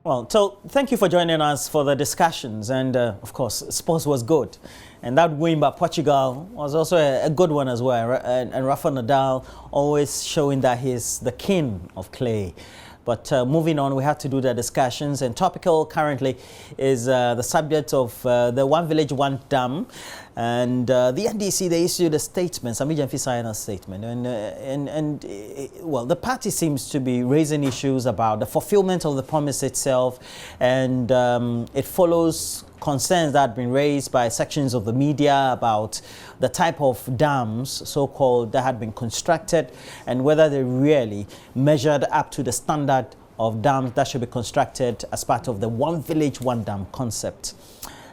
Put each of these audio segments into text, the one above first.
Well, so thank you for joining us for the discussions, and of course, sports was good, and that win by Portugal was also a good one as well. And Rafa Nadal always showing that he's the king of clay. But moving on, we have to do the discussions, and topical currently is the subject of the One Village, One Dam. And the NDC, they issued a statement, Sami signed a statement. Well, the party seems to be raising issues about the fulfillment of the promise itself. And it follows concerns that have been raised by sections of the media about the type of dams, so-called, that had been constructed, and whether they really measured up to the standard of dams that should be constructed as part of the One Village, One Dam concept.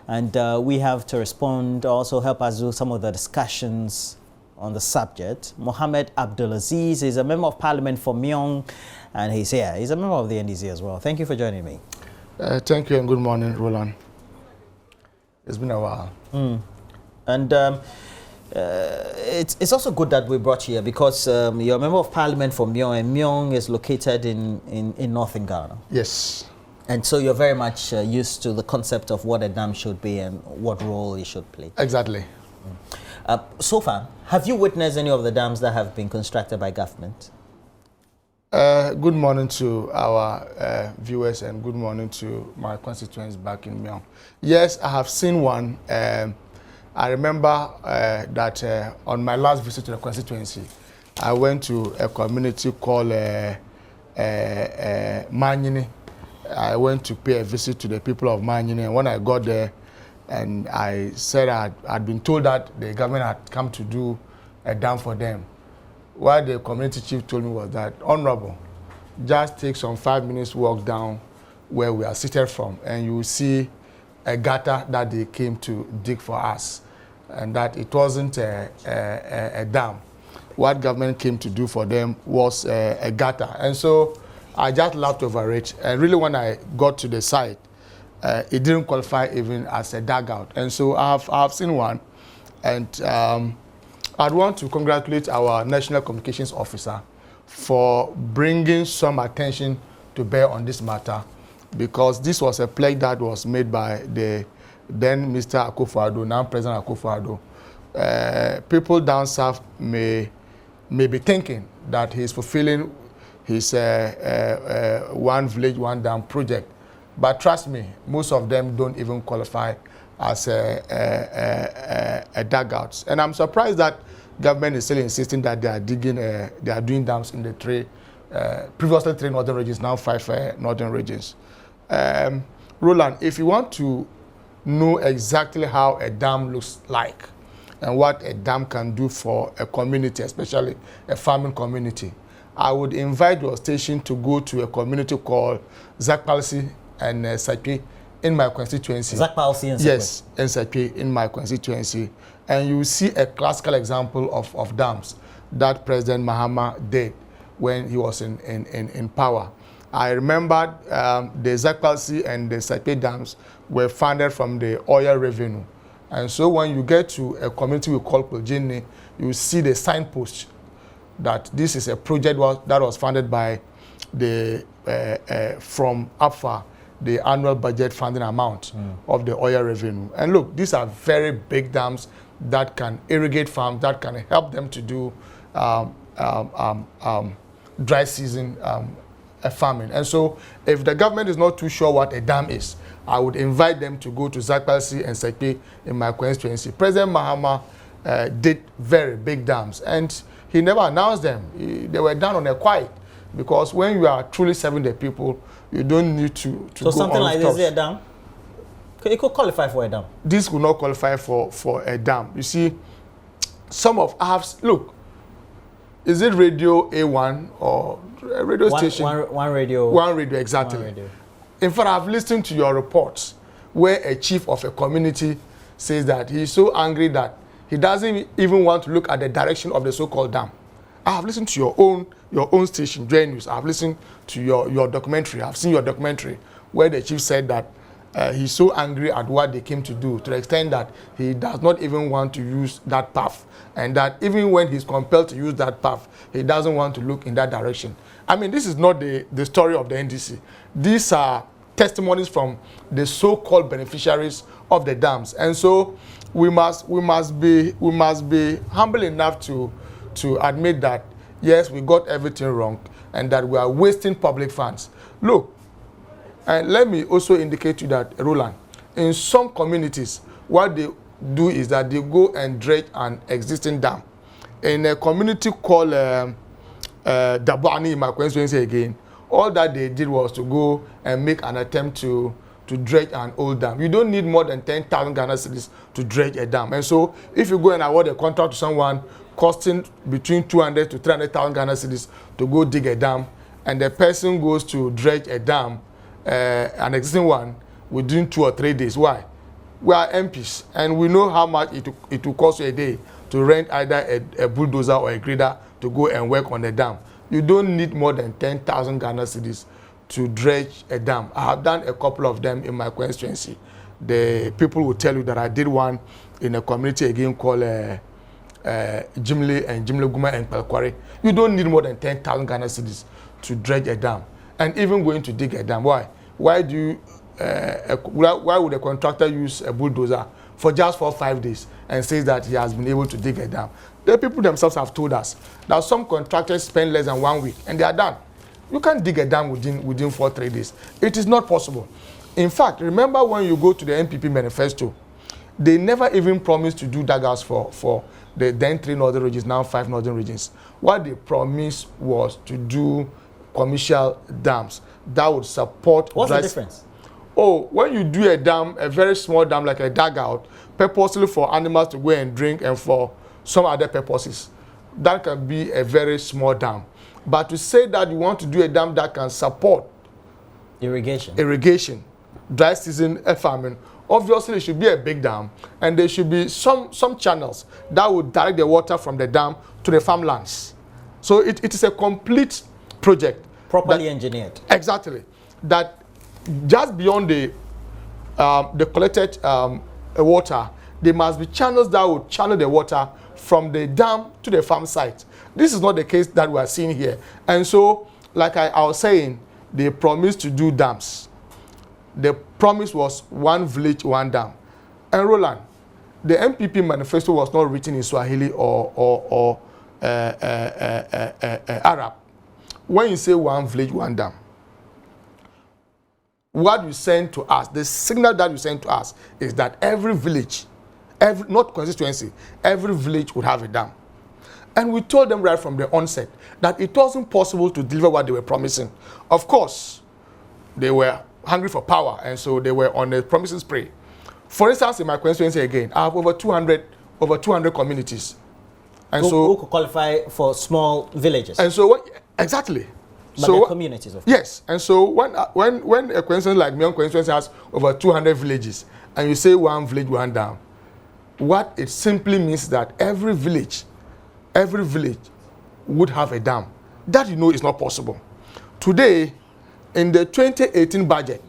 And we have to respond, also help us do some of the discussions on the subject. Mohammed Abdulaziz is a member of parliament for Myong, and he's here. He's a member of the NDC as well. Thank you for joining me. Thank you and good morning, Roland. It's been a while. And it's also good that we brought you here because you're a member of parliament for Myong, and Myong is located in northern Ghana. Yes. And so you're very much used to the concept of what a dam should be and what role it should play. Exactly. So far, have you witnessed any of the dams that have been constructed by government? Good morning to our viewers and good morning to my constituents back in Myong. Yes, I have seen one. I remember that on my last visit to the constituency, I went to a community called Manyini. I went to pay a visit to the people of Manyini, and when I got there, and I said I'd been told that the government had come to do a dam for them. What the community chief told me was that, Honorable, just take some 5 minutes walk down where we are seated from, and you will see a gutter that they came to dig for us, and that it wasn't a dam. What government came to do for them was a gutter. And so I just laughed over it. And really, when I got to the site, it didn't qualify even as a dugout. And so I've seen one. And I'd want to congratulate our National Communications Officer for bringing some attention to bear on this matter, because this was a pledge that was made by the then Mr. Akufo-Addo, now President Akufo-Addo. People down south may be thinking that he's fulfilling his One Village, One Dam project. But trust me, most of them don't even qualify as a dugouts. And I'm surprised that government is still insisting that they are digging, they are doing dams in the previously 3 northern regions, now 5 northern regions. Roland, if you want to know exactly how a dam looks like and what a dam can do for a community, especially a farming community, I would invite your station to go to a community called Zakpalsi and Sakwe in my constituency. Zakpalsi and Sakwe? Yes, and Sakwe in my constituency. And you will see a classical example of dams that President Mahama did when he was in power. I remember the Zakpalsi and the Sakwe dams were funded from the oil revenue. And so when you get to a community we call Puljini, you see the signpost that this is a project that was funded by the from APFA, the annual budget funding amount of the oil revenue. And look, these are very big dams that can irrigate farms, that can help them to do dry season farming. And so if the government is not too sure what a dam is, I would invite them to go to Zakpalsi and Sakwe in my constituency. President Mahama did very big dams, and he never announced them. They were done on a quiet, because when you are truly serving the people, you don't need to so go something on like stops. this is a dam? It could qualify for a dam. This could not qualify for a dam. You see, look, is it radio A1 or a radio station? One radio. One radio, exactly. One radio. In fact, I've listened to your reports where a chief of a community says that he's so angry that he doesn't even want to look at the direction of the so-called dam. I have listened to your own station, JoyNews. I've listened to your documentary. I've seen your documentary where the chief said that he's so angry at what they came to do, to the extent that he does not even want to use that path, and that even when he's compelled to use that path, he doesn't want to look in that direction. I mean, this is not the story of the NDC. These are testimonies from the so-called beneficiaries of the dams. And so we must be humble enough to admit that yes, we got everything wrong and that we are wasting public funds. Look, and let me also indicate to you that, Roland, in some communities, what they do is that they go and dredge an existing dam. In a community called Dabani, in my constituency again, all that they did was to go and make an attempt to dredge an old dam. You don't need more than 10,000 Ghana cedis to dredge a dam. And so if you go and award a contract to someone costing between 200 to 300,000 Ghana cedis to go dig a dam, and the person goes to dredge a dam, an existing one, within 2 or 3 days. Why? We are MPs, and we know how much it will cost you a day to rent either a bulldozer or a grader to go and work on the dam. You don't need more than 10,000 Ghana cedis to dredge a dam. I have done a couple of them in my constituency. The people will tell you that I did one in a community again called Jimle and Jimle Guma and Pelkwari. You don't need more than 10,000 Ghana cedis to dredge a dam. And even going to dig a dam. Why? Why would a contractor use a bulldozer for just 4 or 5 days and says that he has been able to dig a dam? The people themselves have told us that some contractors spend less than 1 week and they are done. You can't dig a dam within 4 or 3 days. It is not possible. In fact, remember when you go to the NPP manifesto, they never even promised to do dugouts for the then 3 northern regions, now 5 northern regions. What they promised was to do commercial dams that would support. What's the difference? Oh, when you do a dam, a very small dam like a dugout, purposely for animals to go and drink and for some other purposes, that can be a very small dam. But to say that you want to do a dam that can support irrigation, dry season farming, obviously it should be a big dam, and there should be some channels that would direct the water from the dam to the farmlands. So it is a complete project. Properly engineered. Exactly. That just beyond the collected water, there must be channels that would channel the water from the dam to the farm site. This is not the case that we are seeing here. And so, like I was saying, they promised to do dams. The promise was 1 village, 1 dam. And Roland, the MPP manifesto was not written in Swahili or Arab. When you say 1 village, 1 dam, what you send to us, the signal that you send to us is that every village, not constituency, every village would have a dam. And we told them right from the onset that it wasn't possible to deliver what they were promising. Of course, they were hungry for power, and so they were on a promising spree. For instance, in my constituency again, I have over 200 communities. And who could qualify for small villages. And so, exactly. But they're communities, of course. Yes. And so when a constituency like my own constituency has over 200 villages, and you say 1 village, 1 dam, what it simply means that every village would have a dam. That is not possible. Today, in the 2018 budget,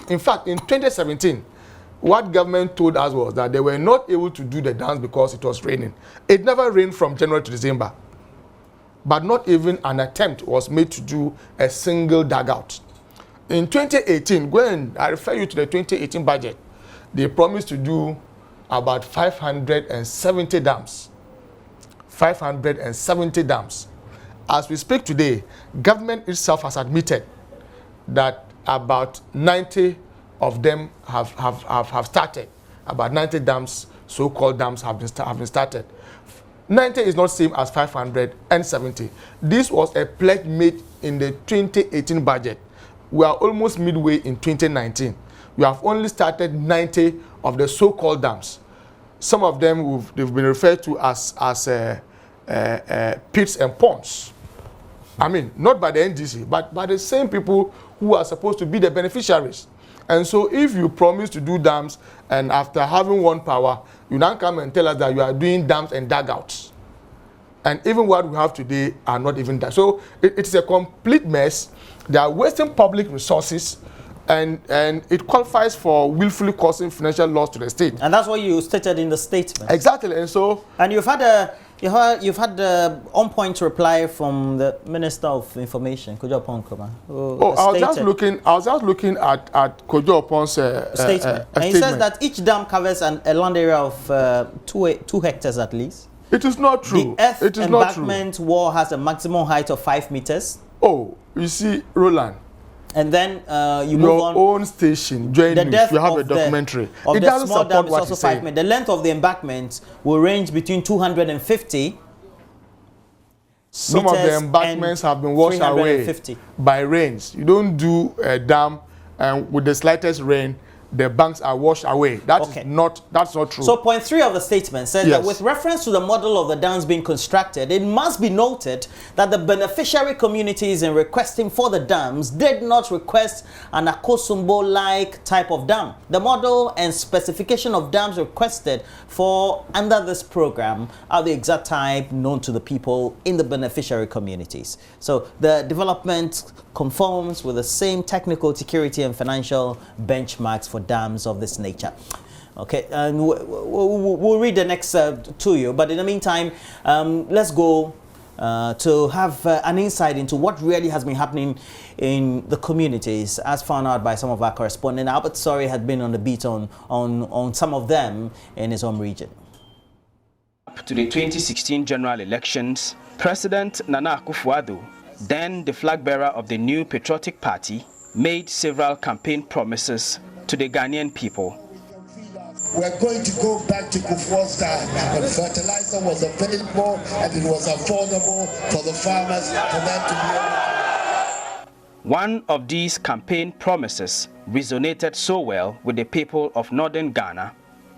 in fact, in 2017, what government told us was that they were not able to do the dams because it was raining. It never rained from January to December. But not even an attempt was made to do a single dugout. In 2018, when I refer you to the 2018 budget, they promised to do about 570 dams. 570 dams. As we speak today, government itself has admitted that about 90 of them have started. About 90 dams, so-called dams, have been started. 90 is not same as 570. This was a pledge made in the 2018 budget. We are almost midway in 2019. We have only started 90 of the so-called dams. Some of them they've been referred to as pits and ponds. I mean, not by the NDC, but by the same people who are supposed to be the beneficiaries. And so if you promise to do dams, and after having won power, you now come and tell us that you are doing dams and dugouts. And even what we have today are not even that. So it's a complete mess. They are wasting public resources, and it qualifies for willfully causing financial loss to the state. And that's what you stated in the statement. Exactly. And so... And you've had You've had the on-point reply from the Minister of Information, Kojo Oppong. I was just looking at Kojo Oppong's statement. And he says that each dam covers a land area of 2 hectares at least. It is not true. The earth embankment wall has a maximum height of 5 meters. Oh, you see, Roland. And then you move on. Your own station, JoyNews, you have a documentary. It doesn't support what he's saying. 5 meters. The length of the embankment will range between 250 Some of the embankments have been washed away by rains. You don't do a dam and with the slightest rain, the banks are washed away. That's not true. So point 3 of the statement says that with reference to the model of the dams being constructed, it must be noted that the beneficiary communities in requesting for the dams did not request an Akosombo-like type of dam. The model and specification of dams requested for under this program are the exact type known to the people in the beneficiary communities. So the development conforms with the same technical, security and financial benchmarks for dams of this nature. Okay, and we'll read the next to you, but in the meantime, let's go to have an insight into what really has been happening in the communities, as found out by some of our correspondents. Albert Sorry had been on the beat on some of them in his home region. Up to the 2016 general elections, President Nana Akufo-Addo, then the flag bearer of the new Patriotic Party, made several campaign promises to the Ghanaian people. We're going to go back to Kufuor's time when fertilizer was available and it was affordable for the farmers, for them to be able to... One of these campaign promises resonated so well with the people of northern Ghana,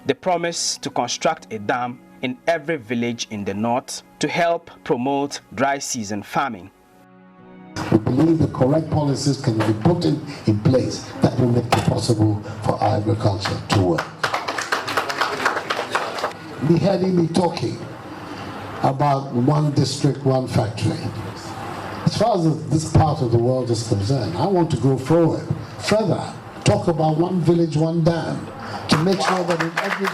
the promise to construct a dam in every village in the north to help promote dry season farming. We believe the correct policies can be put in place that will make it possible for agriculture to work. We heard me talking about one district, one factory. As far as this part of the world is concerned, I want to go forward, further, talk about one village, one dam, to make sure that in every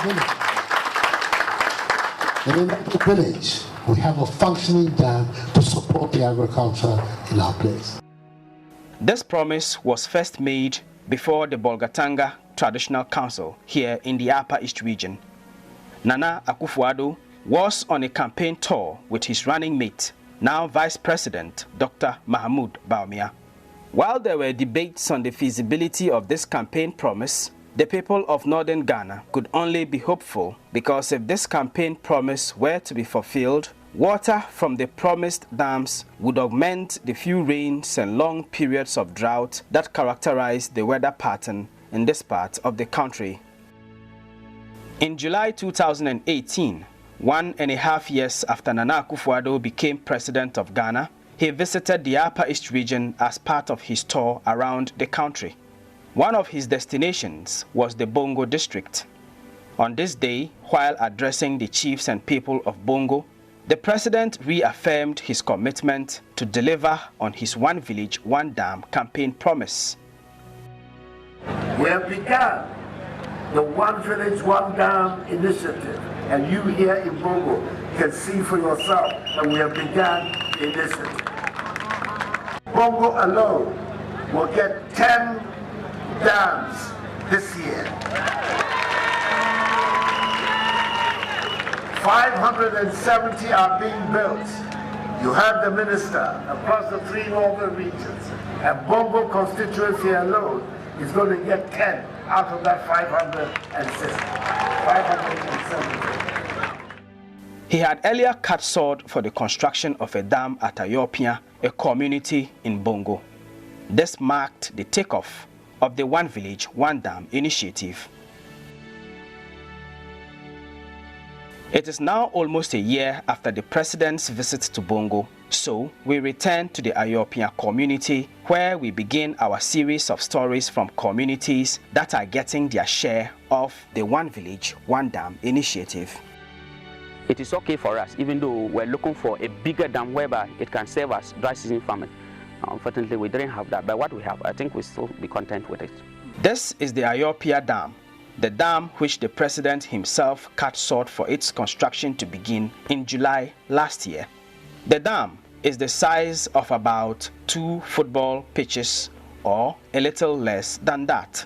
village, we have a functioning dam to support the agriculture in our place. This promise was first made before the Bolgatanga Traditional Council here in the Upper East region. Nana Akufo-Addo was on a campaign tour with his running mate, now Vice President Dr. Mahmoud Bawumia. While there were debates on the feasibility of this campaign promise, the people of northern Ghana could only be hopeful, because if this campaign promise were to be fulfilled, water from the promised dams would augment the few rains and long periods of drought that characterize the weather pattern in this part of the country. In July 2018, 1.5 years after Nana Akufo-Addo became President of Ghana, he visited the Upper East region as part of his tour around the country. One of his destinations was the Bongo district. On this day, while addressing the chiefs and people of Bongo, the president reaffirmed his commitment to deliver on his One Village, One Dam campaign promise. We have begun the One Village, One Dam initiative, and you here in Bongo can see for yourself that we have begun the initiative. Bongo alone will get 10 dams this year. 570 are being built. You have the minister across the 3 northern regions, and Bongo constituency alone is going to get 10 out of that 570. He had earlier cut sword for the construction of a dam at Ayopia, a community in Bongo. This marked the takeoff of the One Village, One Dam initiative. It is now almost a year after the president's visit to Bongo, so we return to the Ayopia community, where we begin our series of stories from communities that are getting their share of the One Village, One Dam initiative. It is okay for us, even though we're looking for a bigger dam whereby it can serve as dry season farming. Unfortunately, we didn't have that, but what we have, I think we'll still be content with it. This is the Ayopia Dam, the dam which the president himself cut short for its construction to begin in July last year. The dam is the size of about 2 football pitches or a little less than that.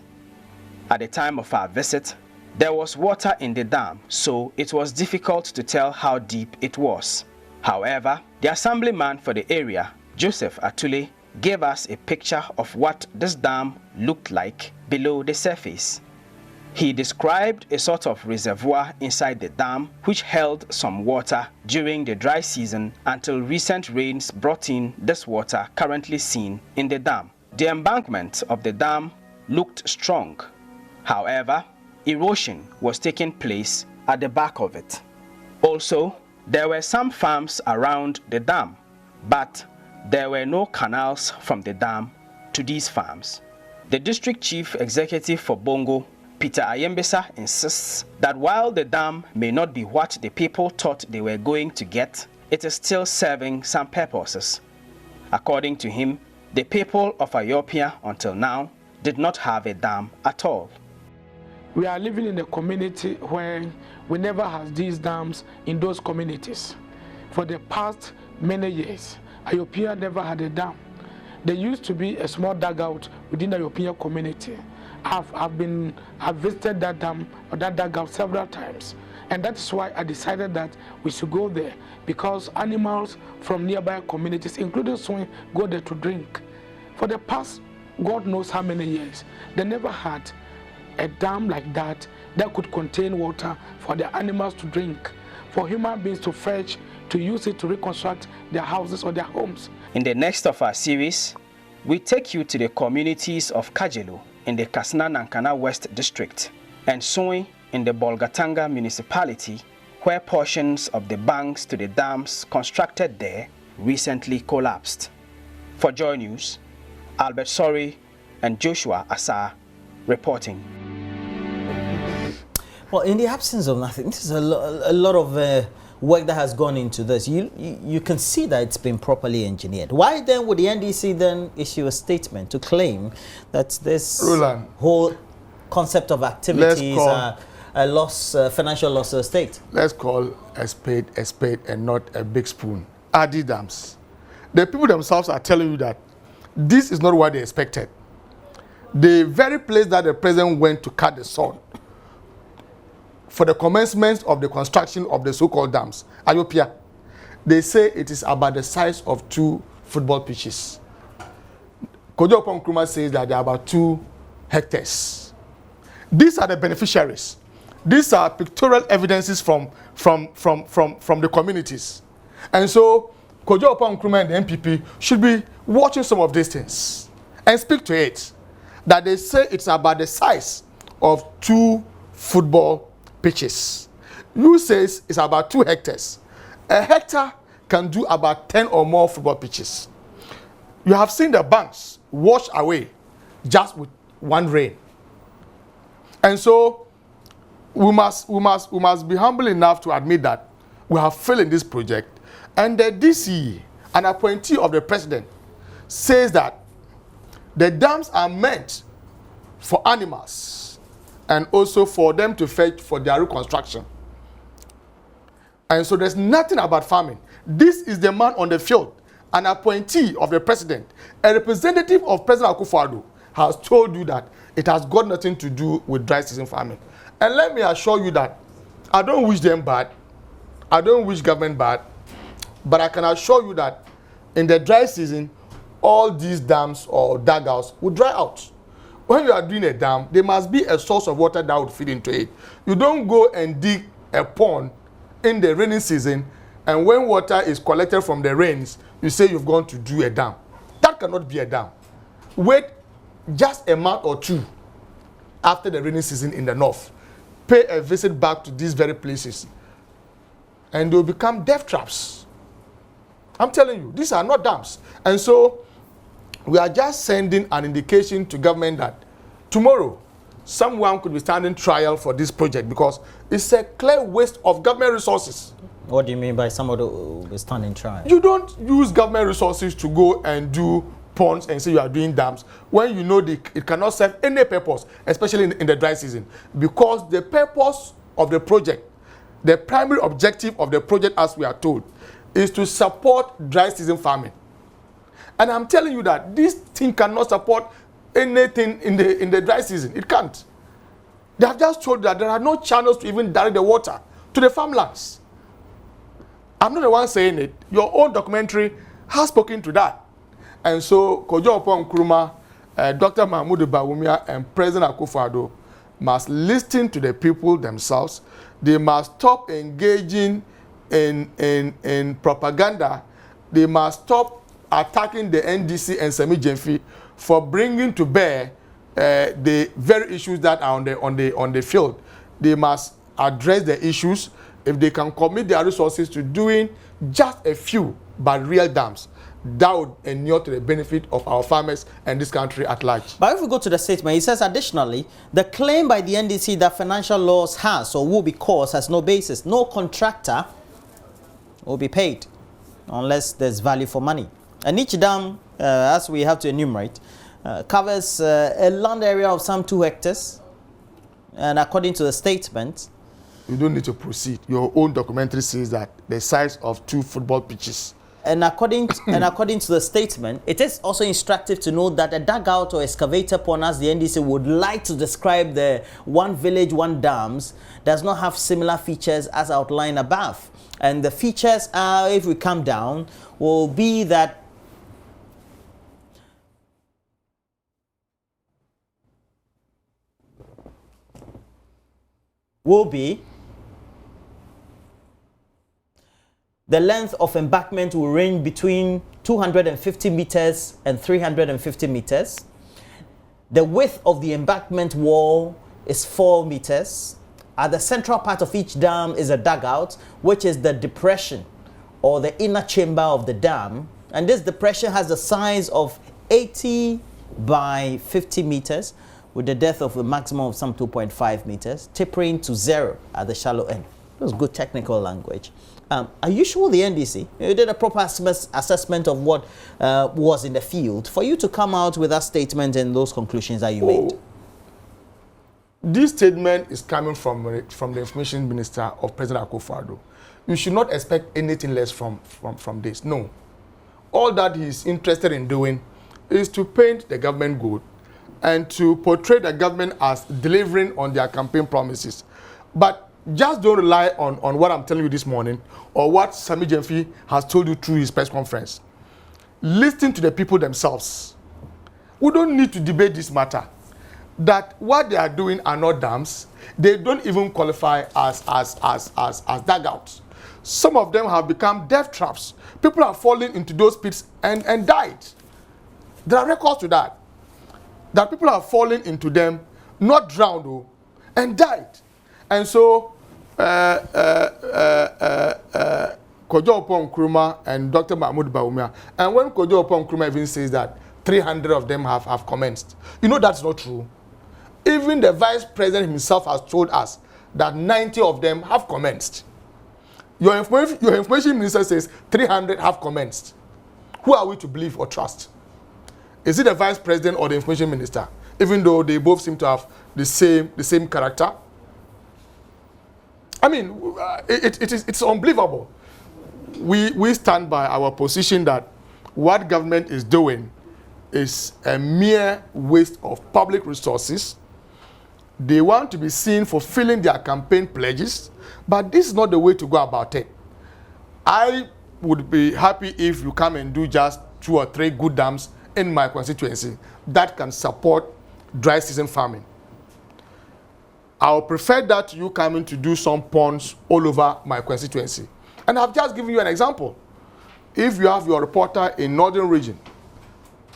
At the time of our visit, there was water in the dam, so it was difficult to tell how deep it was. However, the assemblyman for the area, Joseph Atule, gave us a picture of what this dam looked like below the surface. He described a sort of reservoir inside the dam which held some water during the dry season until recent rains brought in this water currently seen in the dam. The embankment of the dam looked strong. However, erosion was taking place at the back of it. Also, there were some farms around the dam, but there were no canals from the dam to these farms. The district chief executive for Bongo, Peter Ayembesa, insists that while the dam may not be what the people thought they were going to get, it is still serving some purposes. According to him, the people of Ayopia until now did not have a dam at all. We are living in a community where we never had these dams in those communities. For the past many years, Ayopia never had a dam. There used to be a small dugout within the Ayopia community. I've visited that dam or that dugout several times, and that's why I decided that we should go there, because animals from nearby communities, including swine, go there to drink. For the past God knows how many years, they never had a dam like that that could contain water for the animals to drink, for human beings to fetch, to use it to reconstruct their houses or their homes. In the next of our series, we take you to the communities of Kajelu in the Kasna-Nankana West District and Soy in the Bolgatanga municipality, where portions of the banks to the dams constructed there recently collapsed. For Joy News, Albert Sori and Joshua Asa reporting. Well, in the absence of nothing, this is a lot of work that has gone into this. You can see that it's been properly engineered. Why then would the NDC then issue a statement to claim that this whole concept of activities a loss, financial loss to the state? Let's call a spade and not a big spoon. Adi dams. The people themselves are telling you that this is not what they expected. The very place that the president went to cut the sod for the commencement of the construction of the so-called dams, Ayopia, they say it is about the size of 2 football pitches. Kojo Oppong Nkrumah says that they are about 2 hectares. These are the beneficiaries. These are pictorial evidences from the communities. And so Kojo Oppong Nkrumah and the MPP should be watching some of these things and speak to it. That they say it's about the size of 2 football pitches. You says it's about 2 hectares. A hectare can do about 10 or more football pitches. You have seen the banks wash away just with one rain. And so we must be humble enough to admit that we have failed in this project. And the DC, an appointee of the president, says that the dams are meant for animals and also for them to fetch for their reconstruction. And so there's nothing about farming. This is the man on the field, an appointee of the president, a representative of President Akufo-Addo, has told you that it has got nothing to do with dry season farming. And let me assure you that I don't wish them bad, I don't wish government bad, but I can assure you that in the dry season, all these dams or dugouts will dry out. When you are doing a dam, there must be a source of water that would feed into it. You don't go and dig a pond in the rainy season, and when water is collected from the rains, you say you've gone to do a dam. That cannot be a dam. Wait just a month or 2 after the rainy season in the north. Pay a visit back to these very places, and they'll become death traps. I'm telling you, these are not dams. And so we are just sending an indication to government that tomorrow someone could be standing trial for this project because it's a clear waste of government resources. What do you mean by somebody who will be standing trial? You don't use government resources to go and do ponds and say you are doing dams when you know it cannot serve any purpose, especially in the dry season, because the purpose of the project, the primary objective of the project, as we are told, is to support dry season farming. And I'm telling you that this thing cannot support anything in the dry season. It can't. They have just told that there are no channels to even direct the water to the farmlands. I'm not the one saying it. Your own documentary has spoken to that. And so, Kojo Oppong Nkrumah, Dr. Mahmoud Bawumia, and President Akufo-Addo must listen to the people themselves. They must stop engaging in propaganda. They must stop attacking the NDC and Semi Jemfi for bringing to bear the very issues that are on the field. They must address the issues. If they can commit their resources to doing just a few but real dams, that would inure to the benefit of our farmers and this country at large. But if we go to the statement, it says additionally, the claim by the NDC that financial loss has or will be caused has no basis. No contractor will be paid unless there's value for money. And each dam, as we have to enumerate, covers a land area of some 2 hectares. And according to the statement, you don't need to proceed. Your own documentary says that the size of 2 football pitches. And according to the statement, it is also instructive to note that a dugout or excavator pond, as the NDC would like to describe the one village, one dams, does not have similar features as outlined above. And the features are, if we come down, will be that the length of embankment will range between 250 meters and 350 meters. The width of the embankment wall is 4 meters. At the central part of each dam is a dugout, which is the depression or the inner chamber of the dam. And this depression has the size of 80 by 50 meters with the depth of a maximum of some 2.5 meters, tapering to 0 at the shallow end. That was good technical language. Are you sure the NDC did a proper assessment of what was in the field for you to come out with that statement and those conclusions that you made? This statement is coming from the Information Minister of President Akufo-Addo. You should not expect anything less from this. No. All that he's interested in doing is to paint the government good and to portray the government as delivering on their campaign promises. But just don't rely on what I'm telling you this morning or what Sami Jemfi has told you through his press conference. Listen to the people themselves. We don't need to debate this matter. That what they are doing are not dams. They don't even qualify as dugouts. Some of them have become death traps. People are falling into those pits and died. There are records to that. That people are falling into them, not drowned, though, and died. And so, Kojo Oppong Nkrumah and Dr. Mahmoud Bawumia, and when Kojo Oppong Nkrumah even says that 300 of them have commenced, you know that's not true. Even the Vice President himself has told us that 90 of them have commenced. Your information minister says 300 have commenced. Who are we to believe or trust? Is it the Vice President or the Information Minister? Even though they both seem to have the same character. I mean, it's unbelievable. We stand by our position that what government is doing is a mere waste of public resources. They want to be seen fulfilling their campaign pledges, but this is not the way to go about it. I would be happy if you come and do just 2 or 3 good dams in my constituency that can support dry season farming. I would prefer that you coming to do some ponds all over my constituency. And I've just given you an example. If you have your reporter in Northern Region,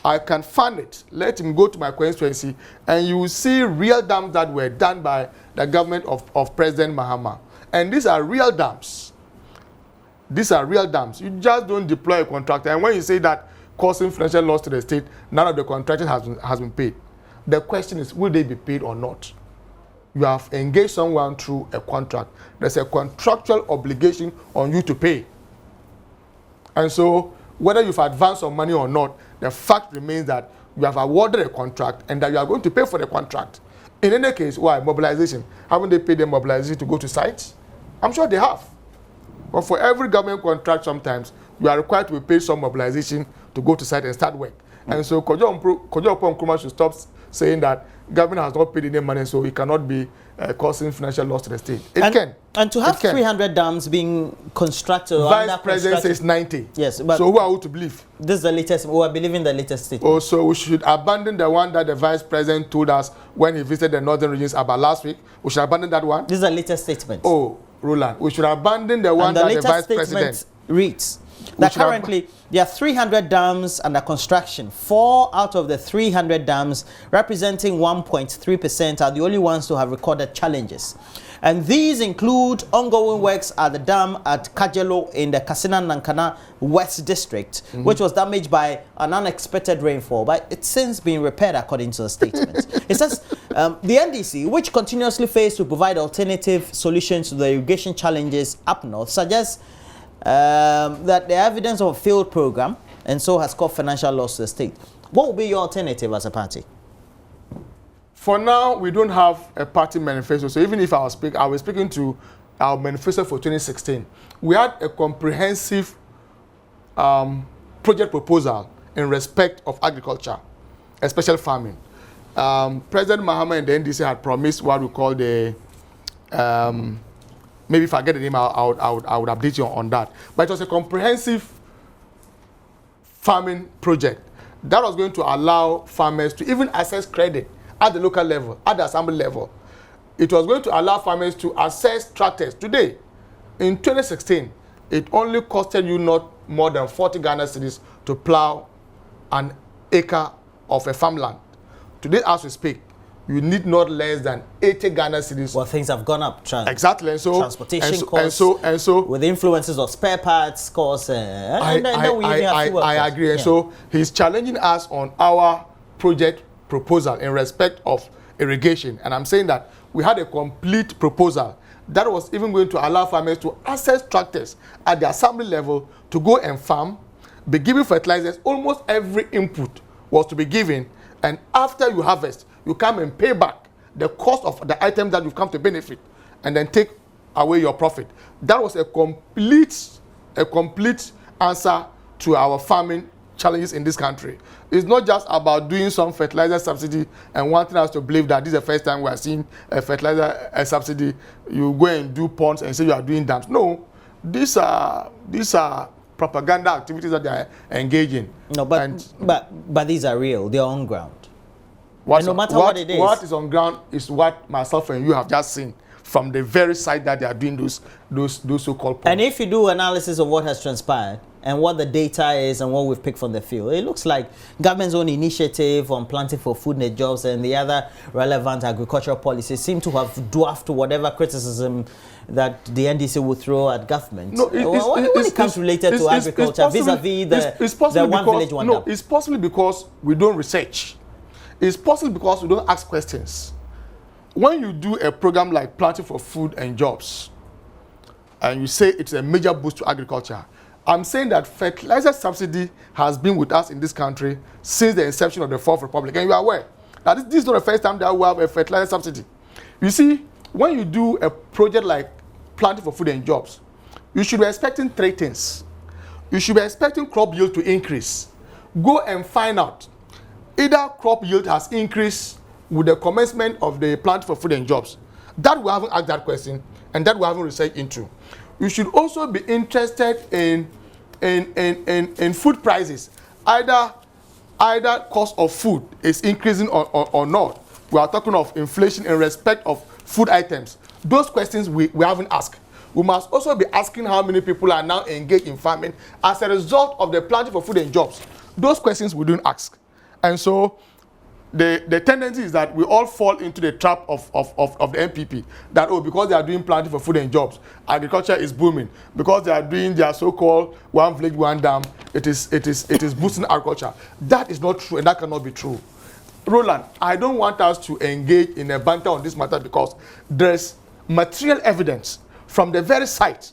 I can fund it. Let him go to my constituency and you will see real dams that were done by the government of President Mahama. And these are real dams. These are real dams. You just don't deploy a contractor. And when you say that causing financial loss to the state, none of the contractors has been paid. The question is, will they be paid or not? You have engaged someone through a contract. There's a contractual obligation on you to pay. And so, whether you've advanced some money or not, The fact remains that you have awarded a contract and that you are going to pay for the contract. In any case, why? Mobilization. Haven't they paid the mobilization to go to sites? I'm sure they have. But for every government contract, sometimes you are required to pay some mobilization to go to site and start work. And so Kojo Nkrumah should stop saying that government has not paid any money, so it cannot be causing financial loss to the state. It can. And to have 300 dams being constructed, Vice President says 90. Yes, but so who are we to believe? This is the latest. We are believing the latest statement. Oh, so we should abandon the one that the Vice President told us when he visited the northern regions about last week. We should abandon that one. This is the latest statement. Oh, Roland, we should abandon the one that the Vice President reads that currently there are 300 dams under construction. 4 out of the 300 dams, representing 1.3%, are the only ones to have recorded challenges. And these include ongoing works at the dam at Kajelo in the Kasina-Nankana West District, which was damaged by an unexpected rainfall, but it's since been repaired according to the statement. It says the NDC, which continuously fails to provide alternative solutions to the irrigation challenges up north, suggests that the evidence of a failed program and so has caused financial loss to the state. What would be your alternative as a party? For now, we don't have a party manifesto. So even if I was speaking to our manifesto for 2016, we had a comprehensive project proposal in respect of agriculture, especially farming. President Mahama and the NDC had promised what we call the maybe if I get the name, I would update you on that. But it was a comprehensive farming project that was going to allow farmers to even access credit at the local level, at the assembly level. It was going to allow farmers to access tractors. Today, in 2016, it only costed you not more than 40 Ghana cedis to plow an acre of a farmland. Today, as we speak, you need not less than 80 Ghana cedis. Well, things have gone up. Exactly, and so transportation costs, and so with the influences of spare parts costs. I agree. And so he's challenging us on our project proposal in respect of irrigation. And I'm saying that we had a complete proposal that was even going to allow farmers to access tractors at the assembly level to go and farm, be given fertilizers. Almost every input was to be given, and after you harvest, you come and pay back the cost of the item that you've come to benefit, and then take away your profit. That was a complete answer to our farming challenges in this country. It's not just about doing some fertilizer subsidy and wanting us to believe that this is the first time we are seeing a fertilizer subsidy. You go and do ponds and say you are doing dams. No, these are propaganda activities that they are engaging. No, but these are real. They are on ground. No matter what it is, what is on ground is what myself and you have just seen from the very side that they are doing those so-called ponds. And if you do analysis of what has transpired and what the data is and what we've picked from the field, it looks like government's own initiative on planting for food and jobs and the other relevant agricultural policies seem to have dwarfed whatever criticism that the NDC will throw at government. No, when it comes related to agriculture, vis-a-vis the one village, one dam. It's possibly because we don't research. It's possibly because we don't ask questions. When you do a program like Planting for Food and Jobs, and you say it's a major boost to agriculture, I'm saying that fertilizer subsidy has been with us in this country since the inception of the Fourth Republic. And you are aware that this is not the first time that we have a fertilizer subsidy. You see, when you do a project like Planting for Food and Jobs, you should be expecting 3 things. You should be expecting crop yield to increase. Go and find out either crop yield has increased with the commencement of the Planting for Food and Jobs. That we haven't asked that question, and that we haven't researched into. You should also be interested in food prices. Either cost of food is increasing or not. We are talking of inflation in respect of food items. Those questions we haven't asked. We must also be asking how many people are now engaged in farming as a result of the Planting for Food and Jobs. Those questions we don't ask. And so the tendency is that we all fall into the trap of the MPP, that because they are doing Planting for Food and Jobs, agriculture is booming. Because they are doing their so-called one village, one dam, it is boosting agriculture. That is not true, and that cannot be true. Roland, I don't want us to engage in a banter on this matter because there's material evidence from the very site.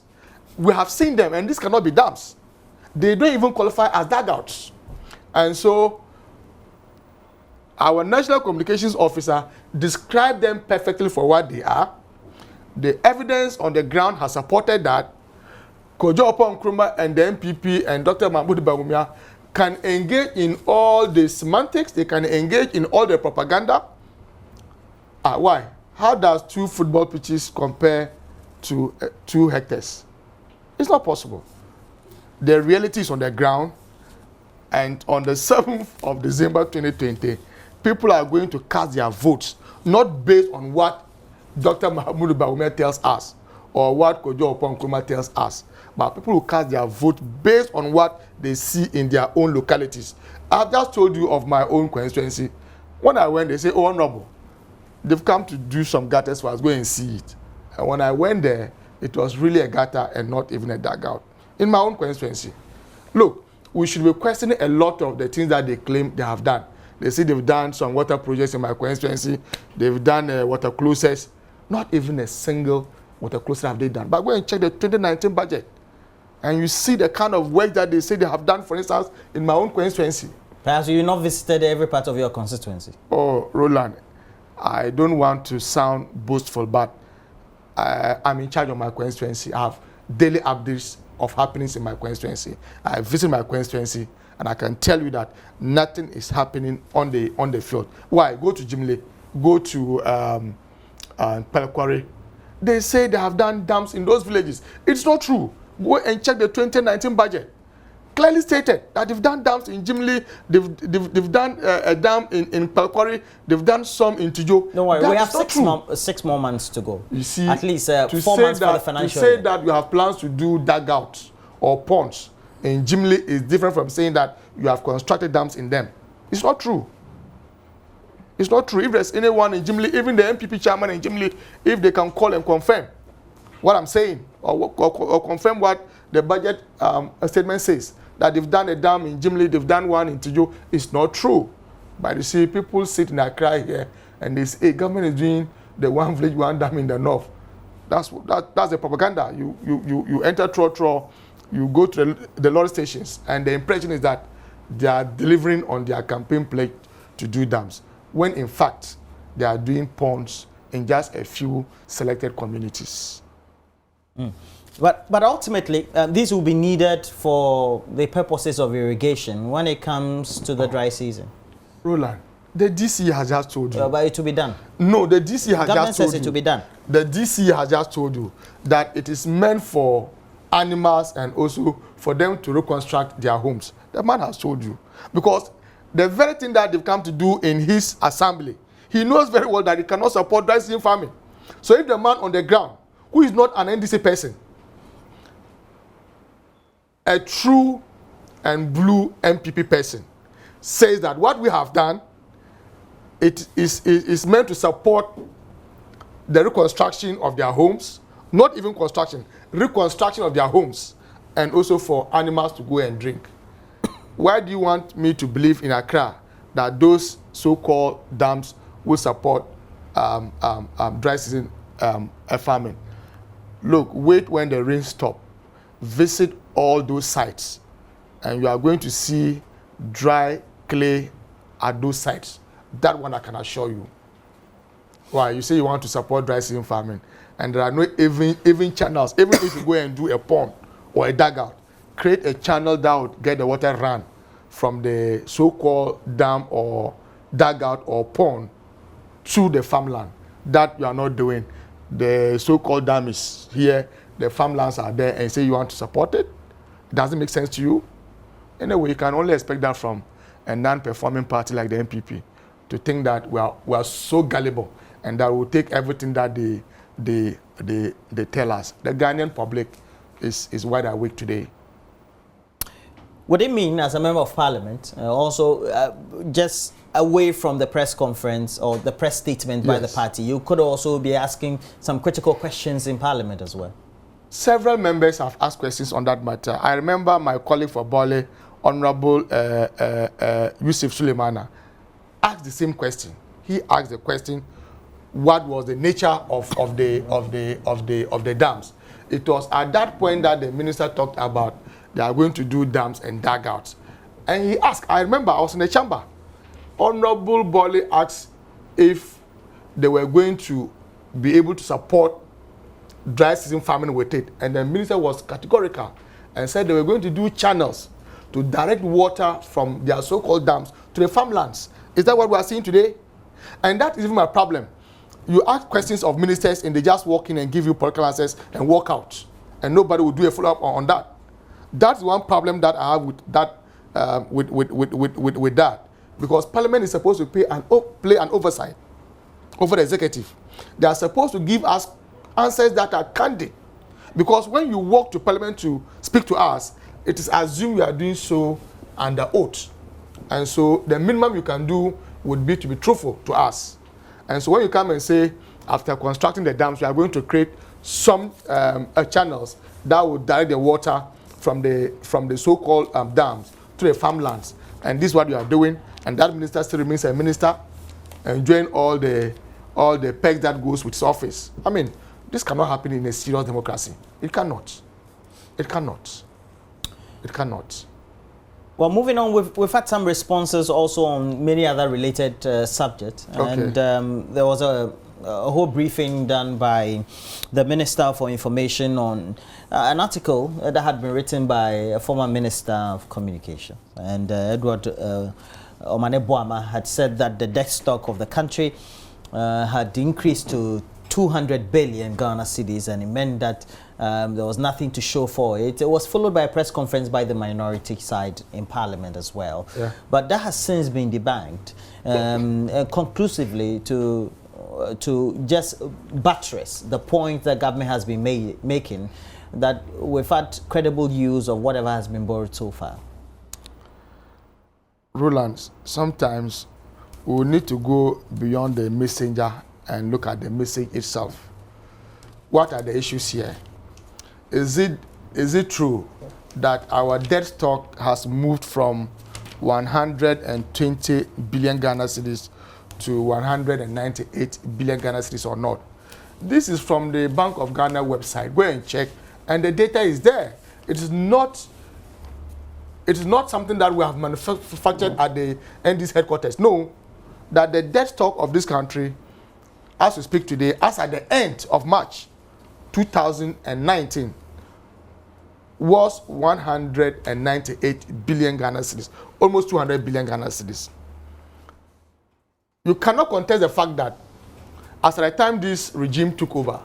We have seen them, and this cannot be dams. They don't even qualify as dugouts. And so our National Communications Officer described them perfectly for what they are. The evidence on the ground has supported that. Kojo Oppong Nkrumah and the MPP and Dr. Mahmoud Bawumia can engage in all the semantics, they can engage in all the propaganda. Why? How does 2 football pitches compare to 2 hectares? It's not possible. The reality is on the ground, and on the 7th of December 2020, people are going to cast their votes, not based on what Dr. Mahmoud Bawumia tells us or what Kojo Oppong Nkrumah tells us, but people will cast their vote based on what they see in their own localities. I've just told you of my own constituency. When I went, they say, oh, honorable, they've come to do some gutters, so I was going to see it. And when I went there, it was really a gutter and not even a dugout. In my own constituency. Look, we should be questioning a lot of the things that they claim they have done. They say they've done some water projects in my constituency. They've done water closets. Not even a single water closet have they done. But go and check the 2019 budget. And you see the kind of work that they say they have done, for instance, in my own constituency. Perhaps you not visited every part of your constituency. Oh, Roland, I don't want to sound boastful, but I'm in charge of my constituency. I have daily updates of happenings in my constituency. I visit my constituency, and I can tell you that nothing is happening on the field. Why? Go to Jimle, go to Pictorial. They say they have done dams in those villages. It's not true. Go and check the 2019 budget. Clearly stated that they've done dams in Jimle, they've done a dam in Pictorial, they've done some in Tijo. Don't worry, we have 6 more months to go. You see, at least 4 months for the financial year. To say that you have plans to do dugouts or ponds in Jimle is different from saying that you have constructed dams in them. It's not true. It's not true. If there's anyone in Jimle, even the MPP chairman in Jimle, if they can call and confirm what I'm saying or confirm what the budget statement says, that they've done a dam in Jimle, they've done one in Tijo, it's not true. But you see, people sit in Accra here and they say, hey, government is doing the one village, one dam in the north. That's the propaganda. You enter Trotro, you go to the lorry stations, and the impression is that they are delivering on their campaign pledge to do dams, when in fact they are doing ponds in just a few selected communities. But ultimately, these will be needed for the purposes of irrigation when it comes to the dry season. Roland, the DC has just told you. But it will be done. No, the DC has just told you. Government says it will be done. The DC has just told you that it is meant for animals and also for them to reconstruct their homes. The man has told you. Because the very thing that they've come to do in his assembly, he knows very well that he cannot support dry season farming. So if the man on the ground, who is not an NDC person, a true and blue MPP person, says that what we have done, it is meant to support the reconstruction of their homes, not even construction, reconstruction of their homes, and also for animals to go and drink. Why do you want me to believe in Accra that those so-called dams will support dry season farming? Look, wait when the rain stops. Visit all those sites, and you are going to see dry clay at those sites. That one I can assure you. Why? You say you want to support dry season farming, and there are no even channels. Even if you go and do a pond or a dugout, create a channel that would get the water run from the so-called dam or dugout or pond to the farmland. That you are not doing. The so-called dam is here, the farmlands are there, and say you want to support it. It doesn't make sense to you. Anyway, you can only expect that from a non-performing party like the MPP, to think that we are so gullible and that we'll take everything that they tell us. The Ghanaian public is wide awake today. Would it mean, as a member of parliament, also just away from the press conference or the press statement by the party, you could also be asking some critical questions in parliament as well? Several members have asked questions on that matter. I remember my colleague for Bole, Honorable Yusuf Suleimana, asked the same question. He asked the question, what was the nature of the dams? It was at that point that the minister talked about they are going to do dams and dugouts. And he asked, I remember I was in the chamber. Honorable Bolly asked if they were going to be able to support dry season farming with it. And the minister was categorical and said they were going to do channels to direct water from their so-called dams to the farmlands. Is that what we are seeing today? And that is even my problem. You ask questions of ministers and they just walk in and give you political answers and walk out. And nobody will do a follow-up on that. That's one problem that I have with that, with that. Because Parliament is supposed to play an oversight over the executive. They are supposed to give us answers that are candid. Because when you walk to Parliament to speak to us, it is assumed you are doing so under oath. And so the minimum you can do would be to be truthful to us. And so when you come and say, after constructing the dams, we are going to create some channels that will direct the water from the so-called dams to the farmlands. And this is what you are doing. And that minister still remains a minister, enjoying all the pegs that goes with his office. I mean, this cannot happen in a serious democracy. It cannot. It cannot. It cannot. Well, moving on, we've had some responses also on many other related subjects. Okay. And there was a whole briefing done by the Minister for Information on an article that had been written by a former Minister of Communication. And Edward Omane Boama had said that the debt stock of the country had increased to 200 billion Ghana cedis, and it meant that there was nothing to show for it. It was followed by a press conference by the minority side in Parliament as well. Yeah. But that has since been debunked conclusively to just buttress the point that government has been making, that we've had credible use of whatever has been borrowed so far. Roland, sometimes we will need to go beyond the messenger and look at the message itself. What are the issues here? Is it true that our debt stock has moved from 120 billion Ghana cedis to 198 billion Ghana cedis or not? This is from the Bank of Ghana website. Go and check, and the data is there. It is not something that we have manufactured at the ND's headquarters. No, that the debt stock of this country, as we speak today, as at the end of March 2019, was 198 billion Ghana cedis, almost 200 billion Ghana cedis. You cannot contest the fact that as at the time this regime took over,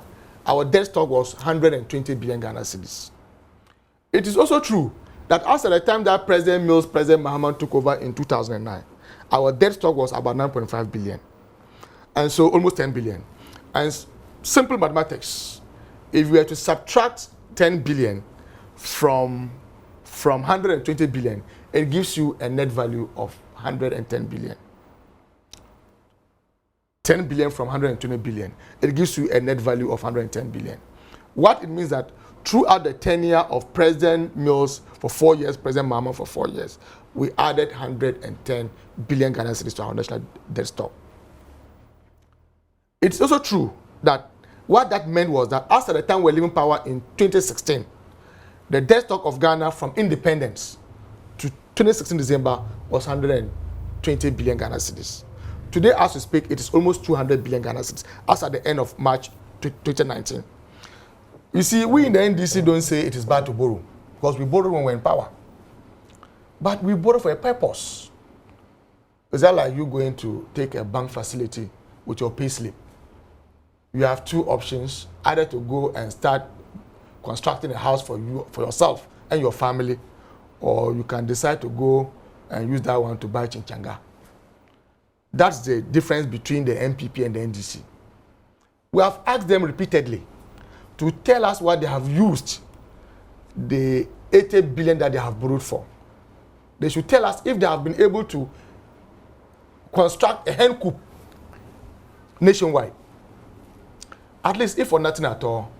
our debt stock was 120 billion Ghana cedis. It is also true that as at the time that President Mahama took over in 2009, our debt stock was about 9.5 billion. And so almost 10 billion. And simple mathematics, if we were to subtract 10 billion from 120 billion, it gives you a net value of 110 billion. 10 billion from 120 billion, it gives you a net value of 110 billion. What it means that throughout the tenure of President Mills for 4 years, President Mahama for 4 years, we added 110 billion Ghana cedis to our national debt stock. It's also true that what that meant was that as at the time we were leaving power in 2016, the debt stock of Ghana from independence to 2016 December was 120 billion Ghana cedis. Today, as we speak, it is almost 200 billion Ghana cedis, as at the end of March 2019. You see, we in the NDC don't say it is bad to borrow, because we borrow when we're in power. But we borrow for a purpose. Is that like you going to take a bank facility with your pay slip? You have two options, either to go and start constructing a house for yourself and your family, or you can decide to go and use that one to buy chinchanga. That's the difference between the NPP and the NDC. We have asked them repeatedly to tell us what they have used the 80 billion that they have borrowed for. They should tell us if they have been able to construct a hen coop nationwide. At least if for nothing at all,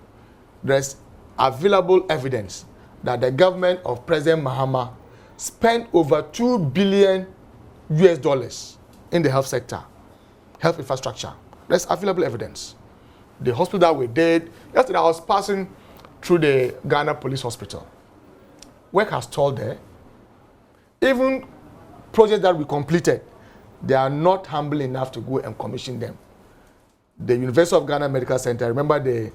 there's available evidence that the government of President Mahama spent over $2 billion in the health sector, health infrastructure. There's available evidence. The hospital that we did, yesterday I was passing through the Ghana Police Hospital. Work has stalled there. even projects that we completed, they are not humble enough to go and commission them. The University of Ghana Medical Center, remember the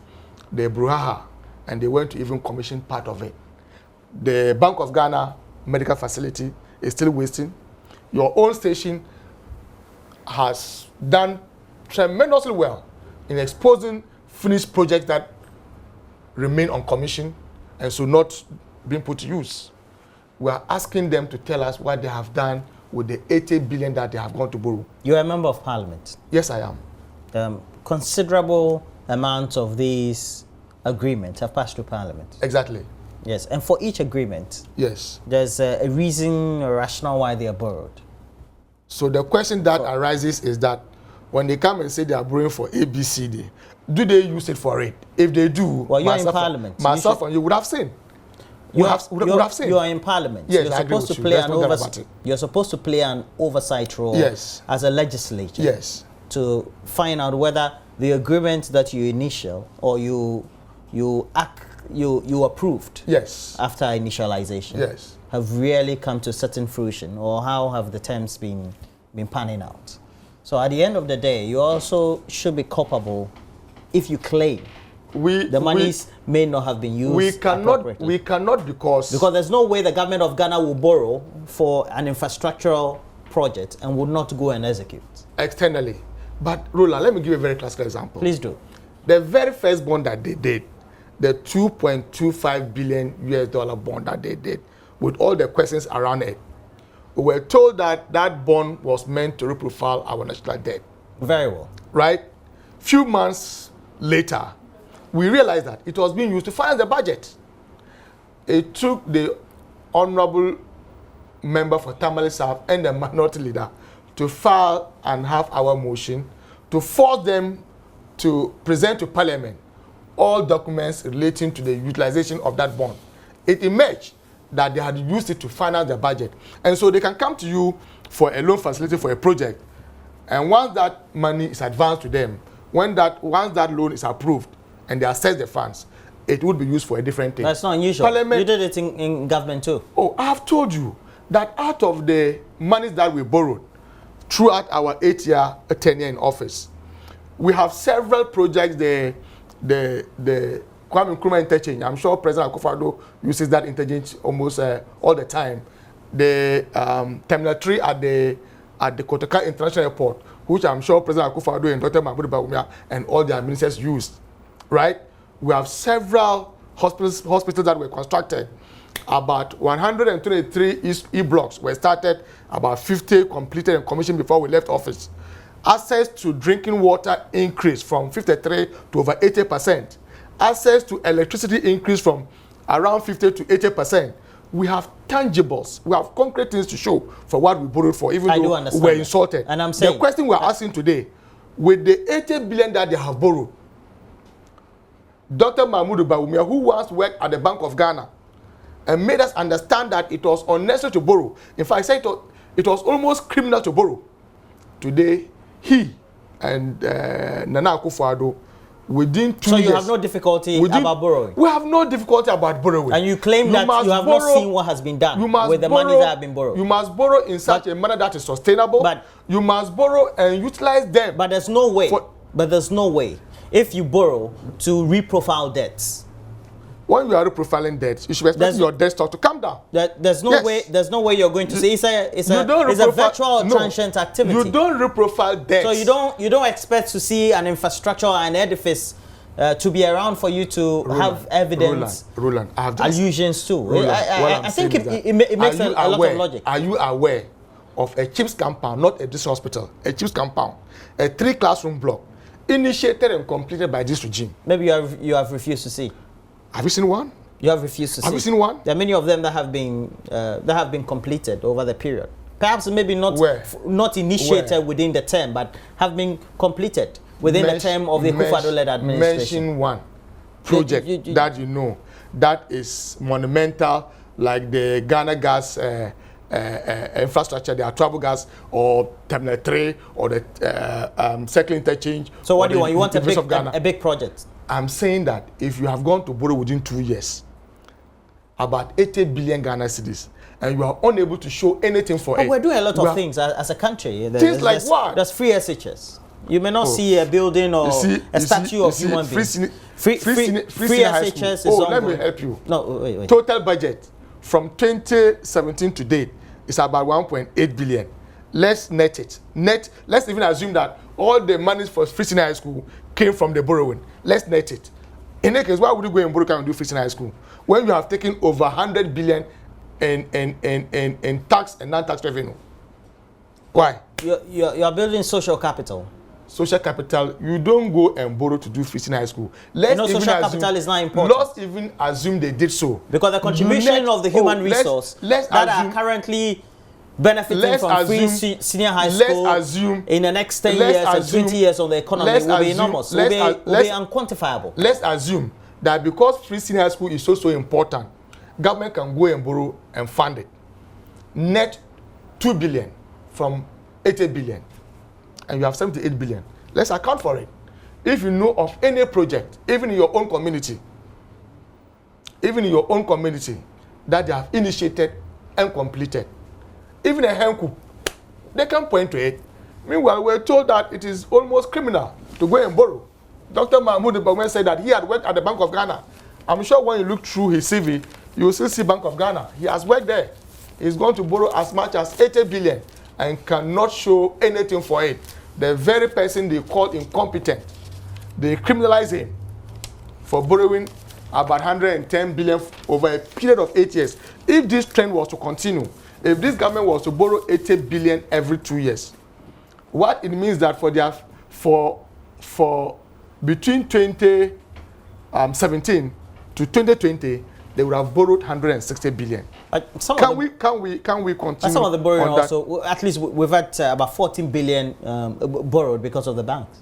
Bruhaha, and they went to even commission part of it. The Bank of Ghana medical facility is still wasting. Your own station has done tremendously well in exposing finished projects that remain uncommissioned and so not being put to use. We are asking them to tell us what they have done with the 80 billion that they have gone to borrow. You're a member of parliament. Yes, I am. Considerable amounts of these agreements have passed through parliament. Exactly. Yes, and for each agreement, yes, there's a reason, a rationale why they are borrowed. So the question that arises is that when they come and say they are borrowing for ABCD, do they use it for it? If they do, well, you're in parliament. Myself and you would have seen. Would have seen. You are in parliament. Yes, you're supposed to play You're supposed to play an oversight role. Yes. As a legislature. Yes. To find out whether the agreement that you initial or you approved. Yes. After initialization. Yes. Have really come to certain fruition, or how have the terms been panning out? So at the end of the day, you also should be culpable if you claim the monies may not have been used appropriately. We cannot because there's no way the government of Ghana will borrow for an infrastructural project and would not go and execute externally. But Roland, let me give you a very classical example. Please do. The very first bond that they did, the $2.25 billion bond that they did, with all the questions around it, we were told that that bond was meant to reprofile our national debt. Very well. Right? Few months later, we realized that it was being used to finance the budget. It took the honorable member for Tamale South and the minority leader to file and have our motion to force them to present to Parliament all documents relating to the utilization of that bond. It emerged that they had used it to finance the budget. And so they can come to you for a loan facility for a project. And once that money is advanced to them, once that loan is approved and they assess the funds, it would be used for a different thing. That's not unusual. Parliament, you did it in government too. Oh, I have told you that out of the monies that we borrowed throughout our 8-year tenure in office, we have several projects, the Kwame Nkrumah interchange. I'm sure President Akufo-Addo uses that interchange almost all the time. The Terminal 3 at the Kotoka International Airport, which I'm sure President Akufo-Addo and Dr. Mahmoud Bawumia and all their ministers used, right? We have several hospitals that were constructed. About 123 e-blocks were started, about 50 completed and commissioned before we left office. Access to drinking water increased from 53 to over 80%. Access to electricity increased from around 50 to 80%. We have tangibles. We have concrete things to show for what we borrowed for, even though we were insulted. And I'm saying, the question we are asking today, with the 80 billion that they have borrowed, Dr. Mahmoud Bawumia, who once worked at the Bank of Ghana, and made us understand that it was unnecessary to borrow. In fact, I said it was almost criminal to borrow. Today, he and Nana Akufo-Addo, within 2 years... So you have no difficulty about borrowing? We have no difficulty about borrowing. And you claim that you have not seen what has been done with the money that have been borrowed. You must borrow in such a manner that is sustainable. But you must borrow and utilize them. But there's no way. But there's no way. If you borrow to reprofile debts, when you are reprofiling debts, you should expect your debt stock to come down. There's no way. There's no way you're going to say it's a virtual transient activity. You don't reprofile debts. So you don't expect to see an infrastructure, an edifice, to be around for you to have evidence. Roland, I have just, allusions too. I think it makes a lot of logic. Are you aware of a CHIPS compound, not a district hospital, a CHIPS compound, a 3-classroom block, initiated and completed by this regime? Maybe you have refused to see. Have you seen one? You have refused to see. Have you seen one? There are many of them that have been completed over the period. Perhaps maybe not initiated within the term, but have been completed within the term of the Akufo-Addo-led administration. Mention one project that you know that is monumental, like the Ghana Gas infrastructure, the Travel Gas, or Terminal 3, or the Circle Interchange. So what do you want? You want a big project? I'm saying that if you have gone to borrow within 2 years, about 80 billion Ghana cedis, and you are unable to show anything for it. We're doing a lot of things as a country. Things like what? There's free SHS. You may not see a building or a statue of human beings. Free SHS is ongoing. Let me help you. No, wait. Total budget from 2017 to date is about 1.8 billion. Let's net it. Let's even assume that all the money for free senior high school came from the borrowing. Let's net it. In that case, why would you go and borrow and do free senior high school when you have taken over 100 billion in tax and non-tax revenue? Why? You're building social capital. Social capital, you don't go and borrow to do free senior high school. Social capital is not important. Let's even assume they did so. Because the contribution of the human resource are currently benefiting from free senior high school in the next 10 years and 20 years on the economy will be enormous. Will be unquantifiable. Let's assume that because free senior high school is so important, government can go and borrow and fund it. Net 2 billion from 80 billion. And you have 78 billion. Let's account for it. If you know of any project, even in your own community, that they have initiated and completed, even a henku, they can point to it. Meanwhile, we're told that it is almost criminal to go and borrow. Dr. Mahmoud Ibawem said that he had worked at the Bank of Ghana. I'm sure when you look through his CV, you will still see Bank of Ghana. He has worked there. He's going to borrow as much as 80 billion and cannot show anything for it. The very person they call incompetent, they criminalize him for borrowing about 110 billion over a period of 8 years. If this trend was to continue, if this government was to borrow 80 billion every 2 years, what it means that for between 2017 to 2020, they would have borrowed 160 billion. Can we continue? Some of the borrowing also, at least we've had about 14 billion borrowed because of the banks.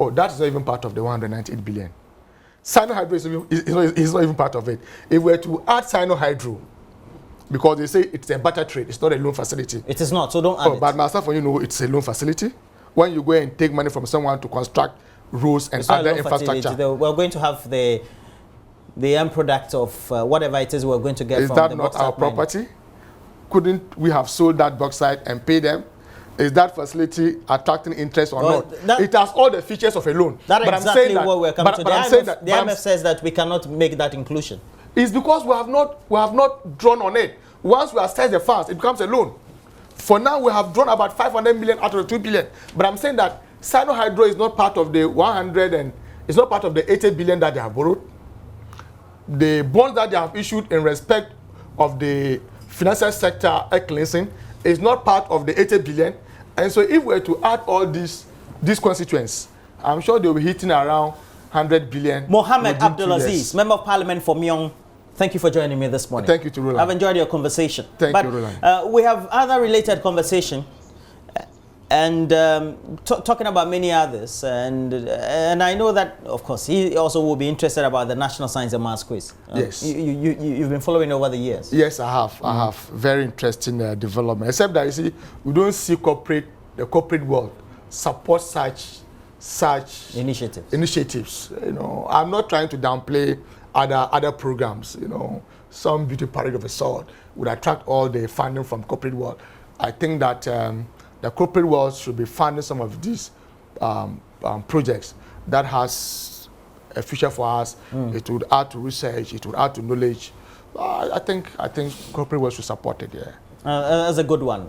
Oh, that's not even part of the 198 billion. Sino-Hydro is not even part of it. If we were to add Sino-Hydro, because they say it's a barter trade, it's not a loan facility. It is not, so don't add it. But myself, you know, it's a loan facility. When you go and take money from someone to construct roads and other infrastructure. We're going to have the end product of whatever it is we're going to get from the bauxite. Is that not our property? Couldn't we have sold that bauxite and pay them? Is that facility attracting interest or not? It has all the features of a loan. That's exactly what we're coming to. The IMF says that we cannot make that inclusion. It's because we have not drawn on it. Once we assess the funds, it becomes a loan. For now, we have drawn about 500 million out of the 2 billion. But I'm saying that Sino-Hydro is not part of the 100 and it's not part of the 80 billion that they have borrowed. The bonds that they have issued in respect of the financial sector cleansing is not part of the 80 billion. And so if we were to add all these constituents, I'm sure they'll be hitting around 100 billion. Mohammed Abdulaziz, Member of Parliament for Myong, thank you for joining me this morning. Thank you to Roland. I've enjoyed your conversation. Thank you, Roland. We have other related conversation and talking about many others. And I know that, of course, he also will be interested about the National Science and Maths quiz. Yes. You've been following over the years. Yes, I have. I have. Very interesting development. Except that, you see, we don't see the corporate world support such initiatives. You know, I'm not trying to downplay other programs. You know, some beauty parade of a sort would attract all the funding from corporate world. I think that the corporate world should be funding some of these projects that has a future for us. It would add to research. It would add to knowledge. I think corporate world should support it. Yeah, that's a good one.